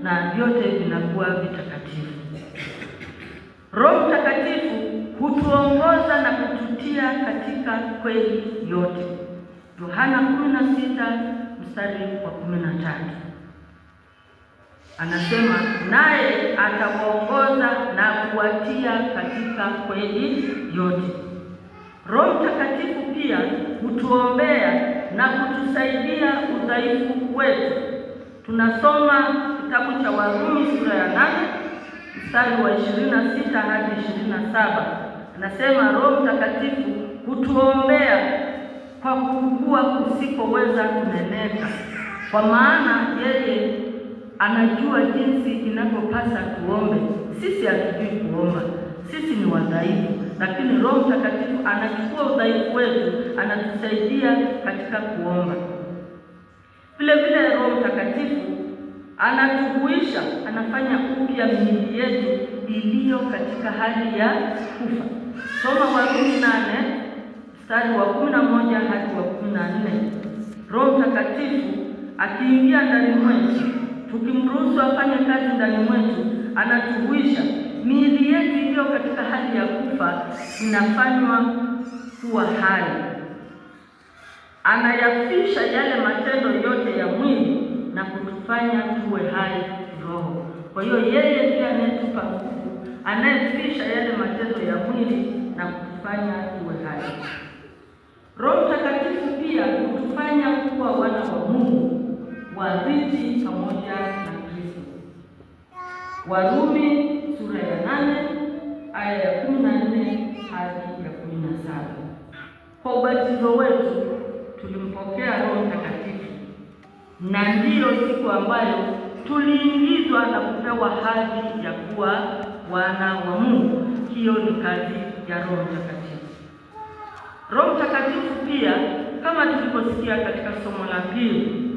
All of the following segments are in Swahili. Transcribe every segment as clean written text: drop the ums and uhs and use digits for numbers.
na vyote vinakuwa vitakatifu. Roho Mtakatifu hutuongoza na kututia katika kweli yote. Yohana 16 mstari wa 13 anasema, naye atawaongoza na kuwatia katika kweli yote. Roho Mtakatifu pia hutuombea na kutusaidia udhaifu wetu. Tunasoma kitabu cha Warumi sura ya 8 mstari wa 26 hadi 27. Anasema Roho Mtakatifu hutuombea kwa kuugua kusikoweza kuneneka, kwa maana yeye anajua jinsi inavyopasa tuombe. Sisi hatujui kuomba, sisi ni wadhaifu, lakini Roho Mtakatifu anachukua udhaifu wetu, anatusaidia katika kuomba. Vile vile Roho Mtakatifu anatuhuisha, anafanya upya miili yetu iliyo katika hali ya kufa. Soma Warumi 8 mstari wa 11 hadi wa 14. Roho Mtakatifu akiingia ndani mwetu, tukimruhusu afanye kazi ndani mwetu, anatuhuisha miili yetu iliyo katika hali ya kufa inafanywa kuwa hai. Anayafisha yale matendo yote ya mwili na kutufanya tuwe hai roho. Kwa hiyo yeye ndiye anayetupa nguvu, anayefisha yale matendo ya mwili na kutufanya tuwe hai. Roho Mtakatifu pia hutufanya kuwa wana wa Mungu, warithi pamoja na Kristo. Warumi sura ya 8 aya ya 14 hadi ya 17. Kwa ubatizo wetu tulimpokea Roho Mtakatifu, na ndiyo siku ambayo tuliingizwa na kupewa hadhi ya kuwa wana wa Mungu. Hiyo ni kazi ya Roho Mtakatifu. Roho Mtakatifu pia, kama tuliposikia katika somo la pili,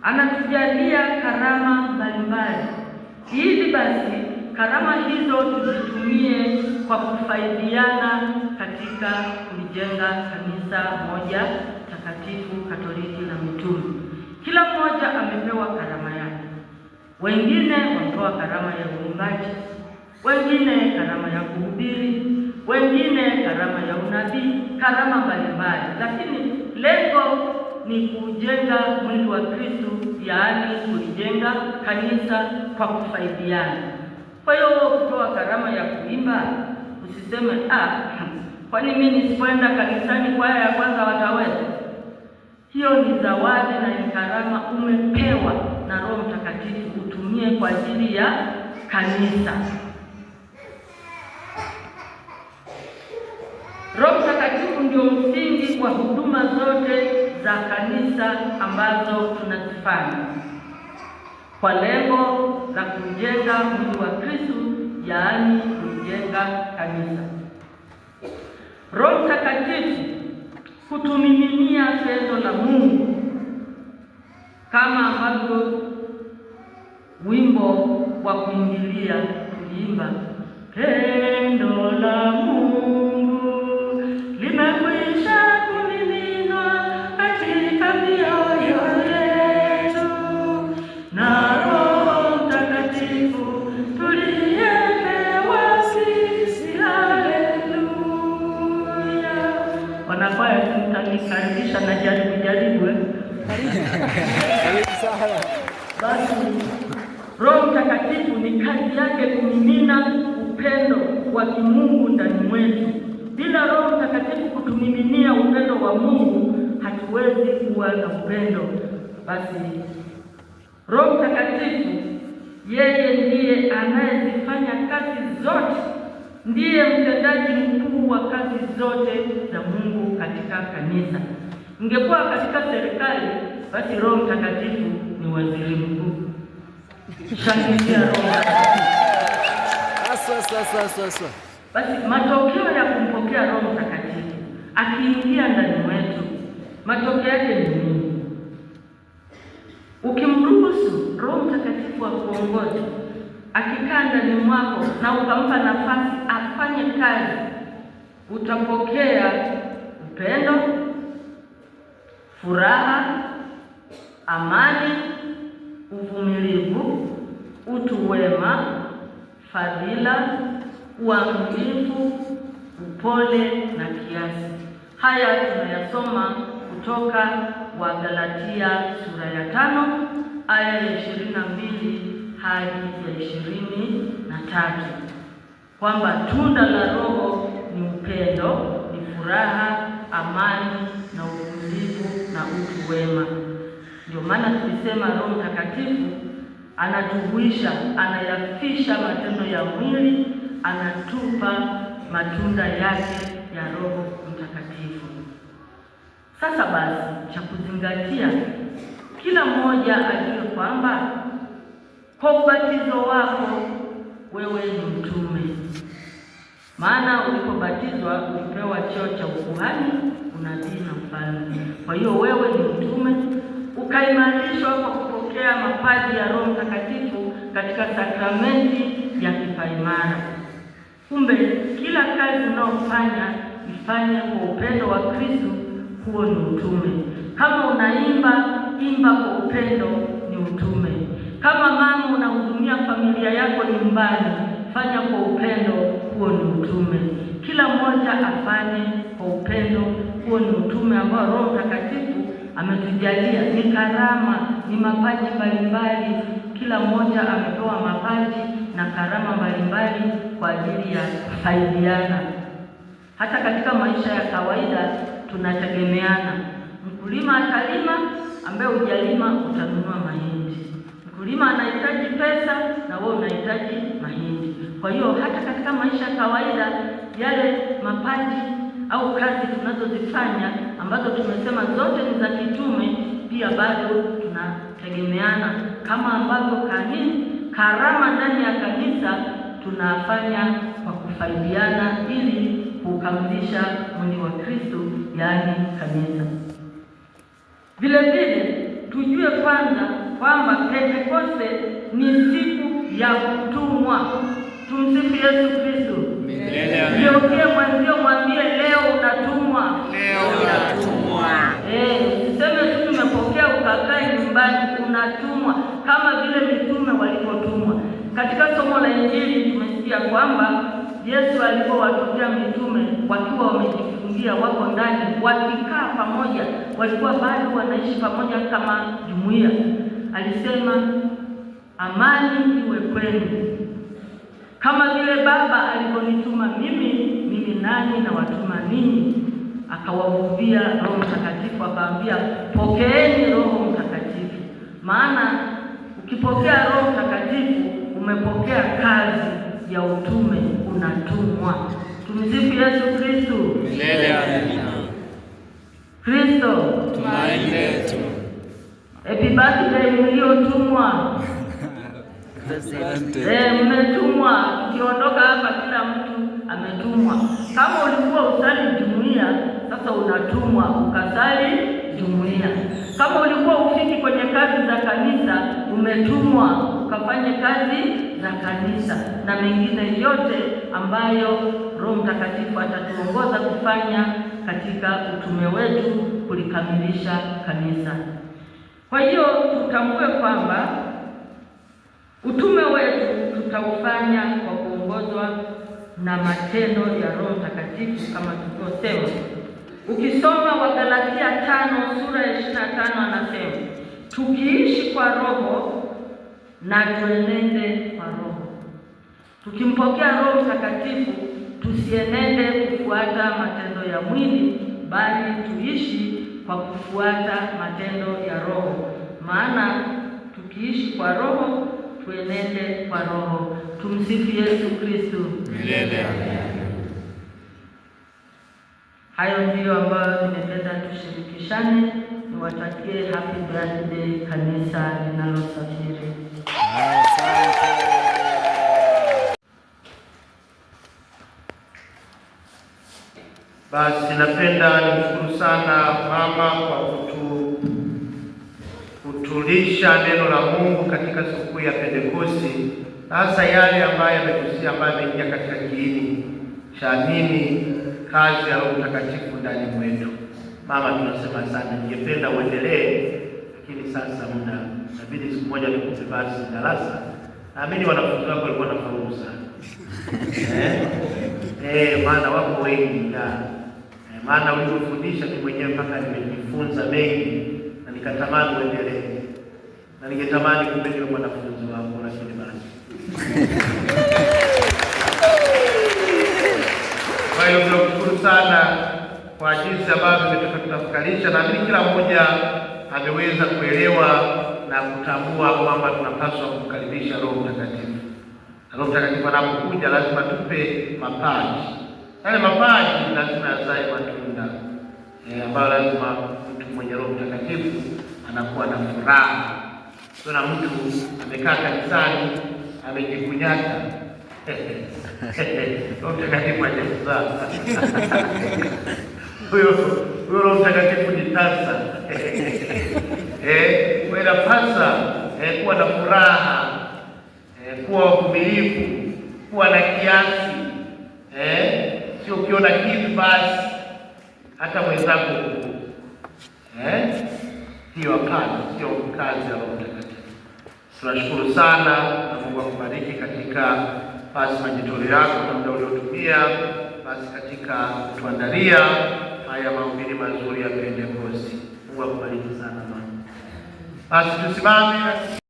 anatujalia karama mbalimbali, ili basi karama hizo tuzitumie kwa kufaidiana katika kujenga kanisa moja takatifu, Katoliki na mitume. Kila mmoja amepewa karama yake. Wengine wamepewa karama ya uimbaji, wengine karama ya kuhubiri, wengine karama ya unabii, karama mbalimbali, lakini lengo ni kujenga mwili wa Kristo, yaani kujenga kanisa kwa kufaidiana. Kwa hiyo kutoa karama ya kuimba, usiseme kwani mimi nisipoenda kanisani kwaya ya kwanza wataweza. Hiyo ni zawadi na ni karama umepewa na Roho Mtakatifu, utumie kwa ajili ya kanisa. Roho Mtakatifu ndio msingi wa huduma zote za kanisa ambazo tunazifanya kwa lengo la kujenga mwili wa Kristo, yaani kujenga kanisa. Roho Mtakatifu kutumiminia pendo la Mungu, kama ambavyo wimbo wa kuingilia tuliimba, pendo la Mungu limekwisha kumiminwa katika mioyo yetu, na Roho Mtakatifu tuliyepewa sisi. Haleluya. Wanakwaya, mtanikaribisha na jaribu. Basi Roho Mtakatifu ni kazi yake kumimina upendo wa kimungu ndani mwetu. Bila Roho Mtakatifu kutumiminia upendo wa Mungu, hatuwezi kuwa na upendo. Basi Roho Mtakatifu yeye ndiye anayezifanya kazi zote, ndiye mtendaji mkuu wa kazi zote za Mungu katika kanisa. Ingekuwa katika serikali, basi Roho Mtakatifu ni waziri mkuu. Shangilia Roho. Asa. Basi matokeo ya kumpokea Roho Mtakatifu akiingia ndani mwetu, matokeo yake ni nini? Ukimruhusu Roho Mtakatifu akuongoze, akikaa ndani mwako na ukampa nafasi afanye kazi, utapokea upendo, furaha, amani, uvumilivu, utu wema, fadhila, uaminifu, upole na kiasi. Haya tunayasoma kutoka Wagalatia sura ya 5 aya ya 22 hadi ya 23, kwamba tunda la Roho ni upendo, ni furaha, amani na uvumilivu na utu wema. Ndio maana tulisema Roho Mtakatifu anatuhuisha, anayafisha matendo ya mwili, anatupa matunda yake ya Roho Mtakatifu. Sasa basi, cha kuzingatia, kila mmoja ajue kwamba kwa ubatizo wako wewe ni mtume. Maana ulipobatizwa ulipewa cheo cha ukuhani, unabii na ufalme. Kwa hiyo wewe ni mtume, ukaimarishwa kwa kupokea mapaji ya Roho Mtakatifu katika sakramenti ya kipaimara. Kumbe kila kazi unayofanya ifanye kwa upendo wa Kristo, huo ni utume. Kama unaimba, imba kwa upendo, ni utume. Kama mama unahudumia familia yako nyumbani, fanya kwa upendo, huo ni utume. Kila mmoja afanye kwa upendo, huo ni utume ambao Roho Mtakatifu ametujalia. Ni karama, ni mapaji mbalimbali. Kila mmoja amepewa mapaji na karama mbalimbali kwa ajili ya kusaidiana. Hata katika maisha ya kawaida tunategemeana. Mkulima atalima, ambaye hujalima utanunua mahindi. Mkulima anahitaji pesa na wewe unahitaji mahindi. Kwa hiyo hata katika maisha ya kawaida, yale mapaji au kazi tunazozifanya ambazo tumesema zote ni za kitume, pia bado tunategemeana. Kama ambavyo karama ndani ya kanisa tunafanya kwa kufaidiana ili kukamilisha mwili wa Kristo, yaani kanisa. Vile vile tujue kwanza kwamba Pentekoste ni siku ya kutumwa. Tumsifu Yesu Kristo. Ndio mwanzio mwambie leo unatumwa. Leo unatumwa. Usiseme tu tumepokea ukakae nyumbani, unatumwa kama vile mitume walipotumwa. Katika somo la Injili tumesikia kwamba Yesu alipowatokea mitume wakiwa wamejifungia, wako ndani, wakikaa pamoja, walikuwa bado wanaishi pamoja kama jumuiya. Alisema, amani iwe kwenu. Kama vile Baba alivyonituma mimi nani na watuma ninyi. Akawavuvia Roho Mtakatifu, akawaambia pokeeni Roho Mtakatifu. Maana ukipokea Roho Mtakatifu umepokea kazi ya utume, unatumwa. Tumsifu Yesu Kristo. Milele amina. Kristo tumaini letu. Happy birthday mliotumwa. Mmetumwa. Ukiondoka hapa kila mtu ametumwa. Kama ulikuwa usali jumuiya, sasa unatumwa ukasali jumuiya. Kama ulikuwa ufiki kwenye kazi za kanisa, umetumwa ukafanye kazi za kanisa na mengine yote ambayo Roho Mtakatifu atatuongoza kufanya katika utume wetu kulikamilisha kanisa. Kwa hiyo tutambue kwamba utume wetu tutaufanya kwa kuongozwa na matendo ya Roho Mtakatifu kama tulivyosema. Ukisoma Wagalatia 5 sura ya 25 anasema, tukiishi kwa Roho na tuenende kwa Roho. Tukimpokea Roho Mtakatifu tusienende kufuata matendo ya mwili, bali tuishi kwa kufuata matendo ya Roho. Maana tukiishi kwa Roho tuenende kwa Roho. Tumsifu Yesu Kristo. Milele amina. Hayo ndiyo ambayo nimependa tushirikishane. Niwatakie happy birthday kanisa linalosafiri. Asante. Basi napenda nimshukuru sana mama kwa kutulisha neno la Mungu katika siku ya Pentekoste, hasa yale ambayo yametusia, ambayo yameingia katika kiini cha nini kazi ya Roho Mtakatifu ndani mwetu. Mama, tunasema sana, ningependa uendelee, lakini sasa inabidi siku moja nikupe basi darasa naamini wanafunzi wako walikuwa wanafaulu sana. Maana wapo wengi maana ulivyofundisha mimi mwenyewe mpaka nimejifunza mengi na nikatamani uendelee, na ningetamani kumbe niwe mwanafunzi wako, lakini basi. Kwa hiyo tunashukuru sana kwa jinsi ambavyo tumetafakarisha. Naamini kila mmoja ameweza kuelewa na kutambua kwamba tunapaswa kumkaribisha Roho Mtakatifu. Roho Mtakatifu anapokuja lazima tupe mapaji. Yale mapaji lazima yazae matunda, ambayo lazima mtu mwenye Roho Mtakatifu anakuwa na furaha. Kuna mtu amekaa kanisani amejikunyata, Roho Mtakatifu hajazaa. Huyo Roho Mtakatifu ni tasa. Inapasa kuwa na furaha, kuwa wavumilivu, kuwa na kiasi. Sio ukiona kitu basi hata mwenzako sio kazi ya Roho Mtakatifu. Tunashukuru sana na Mungu akubariki katika basi majitoleo yako na muda uliotumia basi katika kutuandalia haya mahubiri mazuri ya Pentekoste. Mungu akubariki sana mama. Basi tusimame.